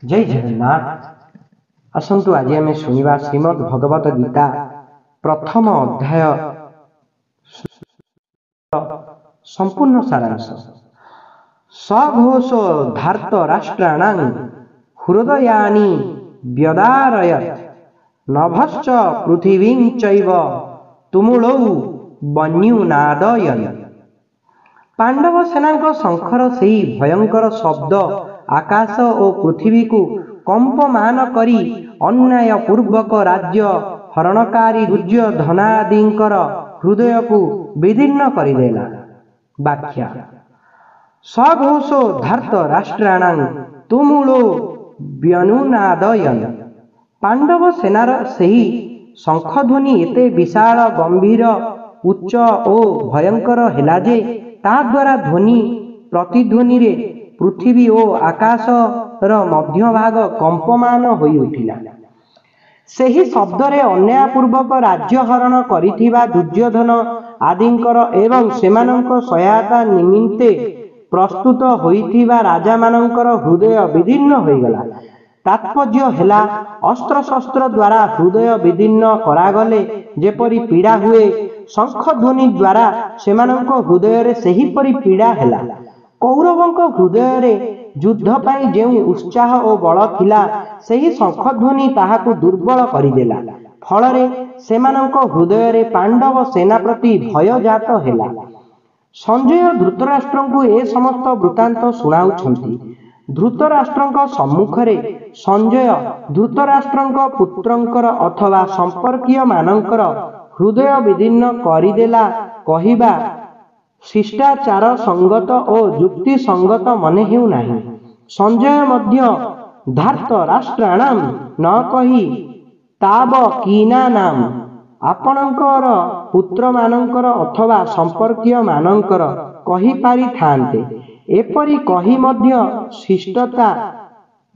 जय जगन्नाथ। आसंतु आज आम शुणा श्रीमद् भगवत गीता प्रथम अध्याय संपूर्ण सारांश। सघोष धार्त राष्ट्राणां हृदयानि व्यदारयत् नभश्च पृथिवीं चैव तुमुलौ वन्युनादयन्। पांडव सेना शंखर से भयंकर शब्द आकाश और पृथ्वी को कंपमान करी अन्याय पूर्वक राज्य हरणकारी दुर्योधनादिंकर हृदय को विदीर्ण करदेला। व्याख्या। सघोष धार्त राष्ट्राणां तुमुलो व्यनुनादयन्। पांडव सेनार सही शंखध्वनि एते विशाल गंभीर उच्च और भयंकर हेला जे ता द्वारा ध्वनि प्रतिध्वनि रे पृथ्वी और आकाश मध्य भाग कंपमान होई उठिला। सही शब्द रे अन्यायपूर्वक राज्य हरण करिथिबा दुर्योधन आदिंकर एवं सेमानंक सहायता निमित्ते प्रस्तुत होइथिबा राजा मानंकर हृदय विदीर्ण होइगला। तात्पर्य हेला अस्त्र शस्त्र द्वारा हृदय विदीर्ण करागले जेपरि पीड़ा हुए शंखध्वनि द्वारा सेमानंक हृदय रे सेहीपरि पीड़ा हेला। कौरवंक हृदय रे युद्ध पाई जेउ उत्साह और बल थिला सेही शंखध्वनि ताहाकु दुर्बल करिदेला। फलरे सेमानंक हृदय रे पांडव सेना प्रति भय जात हेला। संजय धृतराष्ट्रंकु ए समस्त वृत्तांत सुनाउछंती। धृतराष्ट्रंक सम्मुखरे संजय धृतराष्ट्रंक पुत्रंकर अथवा संपर्कीय मानंकर हृदय विदीर्ण करिदेला कहिबा शिष्टाचार संगत और युक्ति संगत मने हेउ नाही। संजय मध्य धार्त राष्ट्राणां न कही ताब कीना नाम आपणकर पुत्र मानंकर अथवा संपर्कीय मानंकर कही पारि थान्ते। एपरि कही मध्य शिष्टता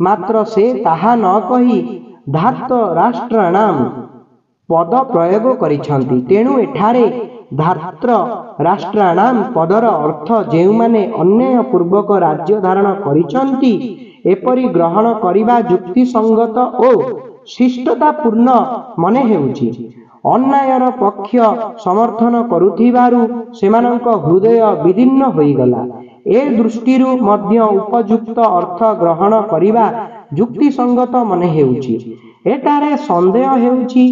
मात्र से ताहा न कही धार्त राष्ट्राणां पद प्रयोग करिछंती। तेणु एठारे धार्त्र राष्ट्राणां पदर अर्थ जेउमाने अन्याय पूर्वक राज्य धारण करिछंती एपरि ग्रहण करिबा युक्ति संगत और शिष्टता पूर्ण मने हेउछि। अन्यायर पक्ष समर्थन करुथिबारु सेमानंक हृदय विदीर्ण होइगला। ए दृष्टिरु मध्य उपयुक्त अर्थ ग्रहण करिबा युक्ति संगत मने हेउछि। एटारे संदेह हेउछि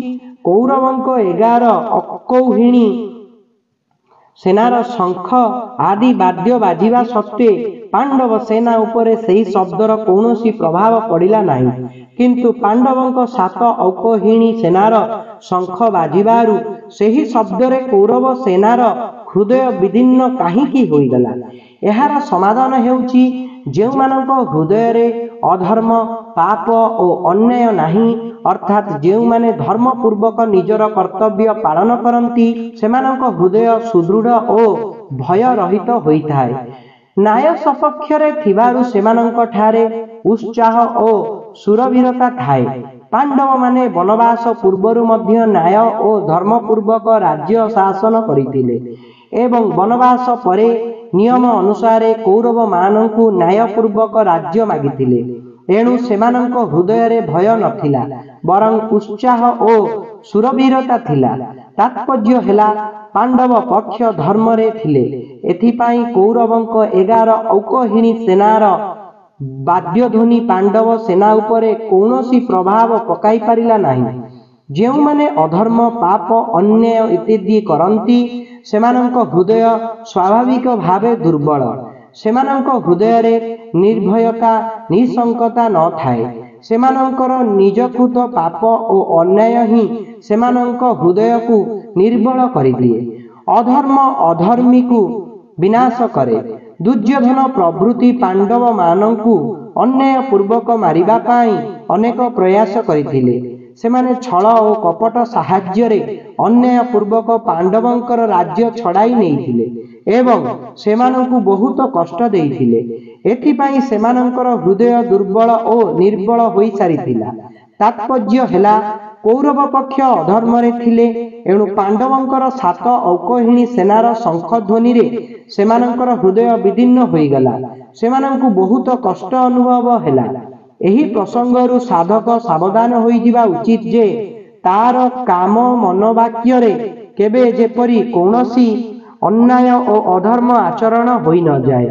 कौरवंक 11 अकौहिणी सेनार शंख आदि वाद्य बाजिबा सत्वे पांडव सेना उपरे सही शब्दर कौनसी प्रभाव पड़िला नाही। किंतु पांडवंक 7 अकौहिणी सेनार शंख बाजिबारु सही शब्दरे कौरव सेनार हृदय विदीर्ण काहीकि होइगला। एहार समाधान हेउछि जेउमानंक हृदय रे अधर्म पाप और अन्याय नाही अर्थात जेउ माने धर्म पूर्वक निजर कर्तव्य पालन करंती सेमानंक हृदय सुदृढ़ और भय रहित होइथाय। न्याय सपक्षरे थिबारु सेमानंक ठारे उत्साह और सुरवीरता थाए। पांडव माने वनवास पूर्वरु मध्य न्याय और धर्म पूर्वक राज्य शासन करिथिले एवं वनवास परे नियम अनुसारे कौरव मानंकु न्याय पूर्वक राज्य मागिथिले। एणु सेमानंक हृदय रे भय नथिला बरं उत्साह और सुरवीरता थिला। तात्पर्य हेला पांडव पक्ष धर्म रे थिले। एथिपाई कौरवंक 11 औकहिणी सेनार वाद्यध्वनि पांडव सेना उपरे कौनसी प्रभाव पकाई पारिला नाही। जेउ माने अधर्म पाप अन्याय इत्यादि करंती सेमानंक हृदय स्वाभाविक भावे दुर्बल। सेमानंक हृदय रे निर्भयता निशंकता न थाए। सेमानंकर निजकृत पाप और अन्याय ही सेमानंक हृदय को निर्बल करिदिए। अधर्म अधर्मी को विनाश करे। दुर्योधन प्रभृति पांडव मानंकु अन्याय पूर्वक मारिबा पाई अनेक प्रयास करिथिले। सेमाने छल और कपट साहाय्य रे अन्याय पूर्वक पांडवंकर राज्य छड़ाई नेइथिले एवं सेमानंकु बहुत कष्ट देइथिले। एथिपाई सेमानंकर हृदय दुर्बल और निर्बल होई सारिथिला। तात्पर्य हेला कौरव पक्ष अधर्म रे थिले एणु पांडवंकर 7 औकहिणी सेनार शंखध्वनि रे सेमानंकर हृदय विदीर्ण होइगला। सेमानंकु बहुत कष्ट अनुभव हेला। ଏହି ପ୍ରସଙ୍ଗରୁ ସାଧକ ସାବଧାନ ହୋଇଯିବା ଉଚିତ ଯେ ତାର କାମ ମନୋବାକ୍ୟରେ କେବେ ଯେପରି କୌଣସି ଅନ୍ୟାୟ ଓ ଅଧର୍ମ ଆଚରଣ ହୋଇନଯାଏ।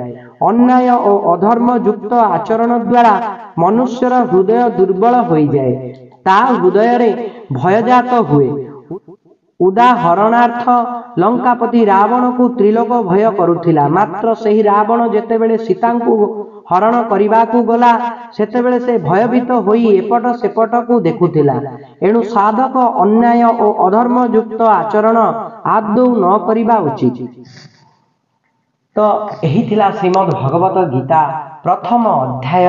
ଅନ୍ୟାୟ ଓ ଅଧର୍ମ ଯୁକ୍ତ ଆଚରଣ ଦ୍ୱାରା ମନୁଷ୍ୟର ହୃଦୟ ଦୁର୍ବଳ ହୋଇଯାଏ, ତା ହୃଦୟରେ ଭୟଜାତ ହୁଏ। ଉଦାହରଣାର୍ଥ ଲଙ୍କାପତି ରାବଣକୁ ତ୍ରିଲୋକ ଭୟ କରୁଥିଲା, ମାତ୍ର ସେହି ରାବଣ ଯେତେବେଳେ ସୀତାଙ୍କୁ ହରଣ କରିବାକୁ ଗଲା ସେତେବେଳେ ସେ ଭୟଭୀତ ହୋଇ ଏପଟ ସେପଟକୁ ଦେଖୁଥିଲା। ଏଣୁ ସାଧକ ଅନ୍ୟାୟ ଓ ଅଧର୍ମ ଯୁକ୍ତ ଆଚରଣ ଆଦୌ ନ କରିବା ଉଚିତ। ତ ଏହି ଥିଲା ଶ୍ରୀମଦ୍ ଭଗବତ ଗୀତା ପ୍ରଥମ ଅଧ୍ୟାୟ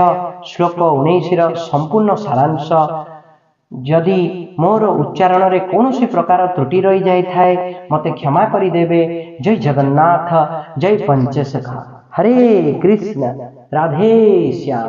ଶ୍ଲୋକ 19ର ସମ୍ପୂର୍ଣ୍ଣ ସାରାଂଶ। ଯଦି ମୋର ଉଚ୍ଚାରଣରେ କୌଣସି ପ୍ରକାର ତ୍ରୁଟି ରହିଯାଇଥାଏ ମୋତେ କ୍ଷମା କରିଦେବେ। ଜୟ ଜଗନ୍ନାଥ, ଜୟ ପଞ୍ଚସଖା। ହରେ କୃଷ୍ଣ, ରାଧେ ଶ୍ୟାମ।